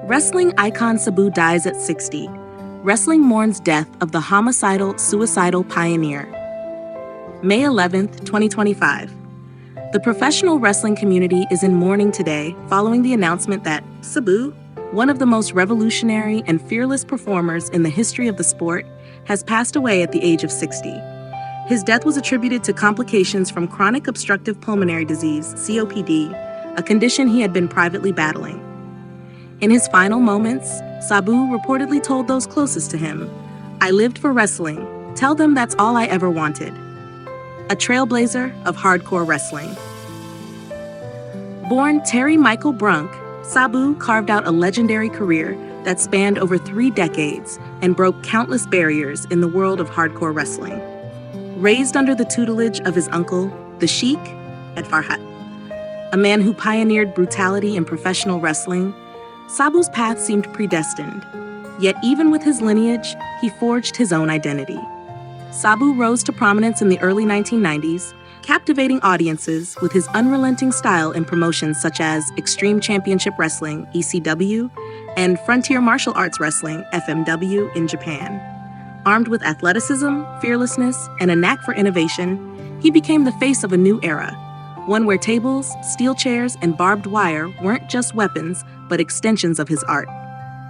Wrestling icon Sabu dies at 60. Wrestling mourns death of the homicidal, suicidal pioneer. May 11th, 2025. The professional wrestling community is in mourning today following the announcement that Sabu, one of the most revolutionary and fearless performers in the history of the sport, has passed away at the age of 60. His death was attributed to complications from chronic obstructive pulmonary disease, COPD, a condition he had been privately battling. In his final moments, Sabu reportedly told those closest to him, "I lived for wrestling. Tell them that's all I ever wanted." A trailblazer of hardcore wrestling. Born Terry Michael Brunk, Sabu carved out a legendary career that spanned over 3 decades and broke countless barriers in the world of hardcore wrestling. Raised under the tutelage of his uncle, the Sheik, at Farhat, a man who pioneered brutality in professional wrestling, Sabu's path seemed predestined. Yet even with his lineage, he forged his own identity. Sabu rose to prominence in the early 1990s, captivating audiences with his unrelenting style in promotions such as Extreme Championship Wrestling, ECW, and Frontier Martial Arts Wrestling, FMW, in Japan. Armed with athleticism, fearlessness, and a knack for innovation, he became the face of a new era, one where tables, steel chairs, and barbed wire weren't just weapons, but extensions of his art.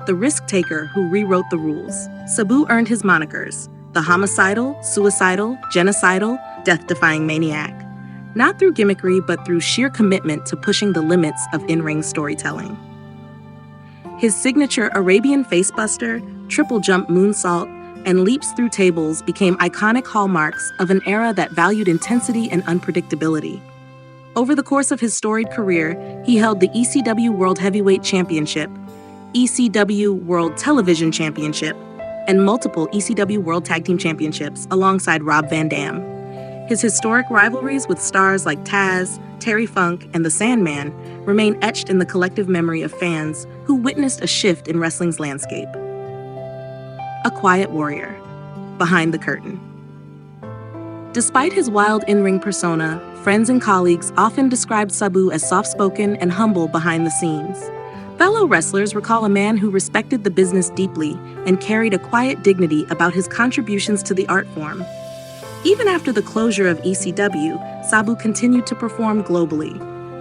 The risk-taker who rewrote the rules, Sabu earned his monikers, the homicidal, suicidal, genocidal, death-defying maniac, not through gimmickry, but through sheer commitment to pushing the limits of in-ring storytelling. His signature Arabian facebuster, triple jump moonsault, and leaps through tables became iconic hallmarks of an era that valued intensity and unpredictability. Over the course of his storied career, he held the ECW World Heavyweight Championship, ECW World Television Championship, and multiple ECW World Tag Team Championships alongside Rob Van Dam. His historic rivalries with stars like Taz, Terry Funk, and the Sandman remain etched in the collective memory of fans who witnessed a shift in wrestling's landscape. A quiet warrior, behind the curtain. Despite his wild in-ring persona, friends and colleagues often described Sabu as soft-spoken and humble behind the scenes. Fellow wrestlers recall a man who respected the business deeply and carried a quiet dignity about his contributions to the art form. Even after the closure of ECW, Sabu continued to perform globally,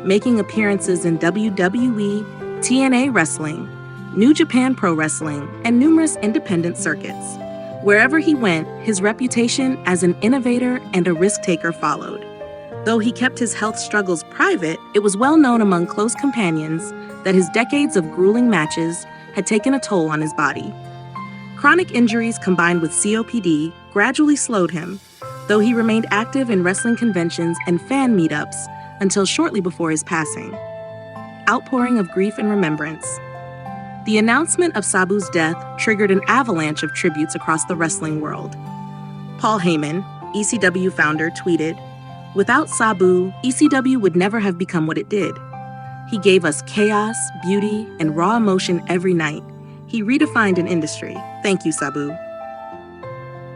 making appearances in WWE, TNA Wrestling, New Japan Pro Wrestling, and numerous independent circuits. Wherever he went, his reputation as an innovator and a risk-taker followed. Though he kept his health struggles private, it was well known among close companions that his decades of grueling matches had taken a toll on his body. Chronic injuries combined with COPD gradually slowed him, though he remained active in wrestling conventions and fan meetups until shortly before his passing. Outpouring of grief and remembrance. The announcement of Sabu's death triggered an avalanche of tributes across the wrestling world. Paul Heyman, ECW founder, tweeted, "Without Sabu, ECW would never have become what it did. He gave us chaos, beauty, and raw emotion every night. He redefined an industry. Thank you, Sabu."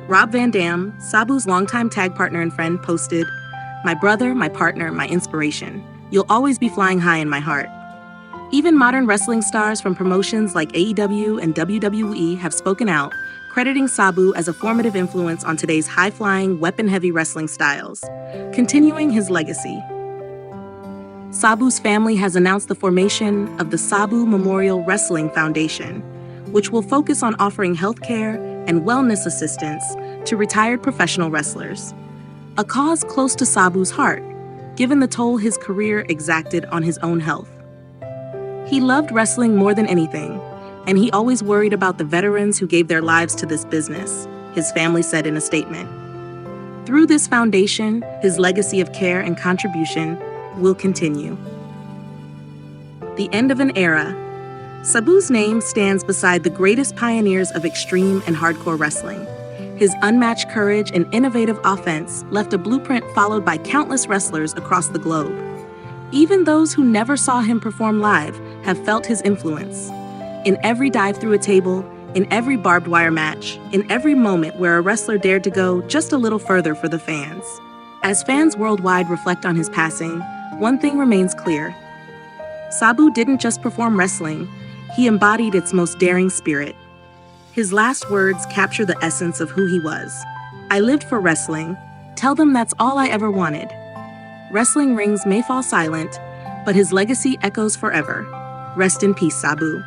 Rob Van Dam, Sabu's longtime tag partner and friend, posted, "My brother, my partner, my inspiration. You'll always be flying high in my heart." Even modern wrestling stars from promotions like AEW and WWE have spoken out, crediting Sabu as a formative influence on today's high-flying, weapon-heavy wrestling styles, continuing his legacy. Sabu's family has announced the formation of the Sabu Memorial Wrestling Foundation, which will focus on offering healthcare and wellness assistance to retired professional wrestlers, a cause close to Sabu's heart, given the toll his career exacted on his own health. He loved wrestling more than anything, and he always worried about the veterans who gave their lives to this business, his family said in a statement. Through this foundation, his legacy of care and contribution will continue. The end of an era. Sabu's name stands beside the greatest pioneers of extreme and hardcore wrestling. His unmatched courage and innovative offense left a blueprint followed by countless wrestlers across the globe. Even those who never saw him perform live have felt his influence. In every dive through a table, in every barbed wire match, in every moment where a wrestler dared to go just a little further for the fans. As fans worldwide reflect on his passing, one thing remains clear. Sabu didn't just perform wrestling, He embodied its most daring spirit. His last words capture the essence of who he was. "I lived for wrestling. Tell them that's all I ever wanted." Wrestling rings may fall silent, but his legacy echoes forever. Rest in peace, Sabu.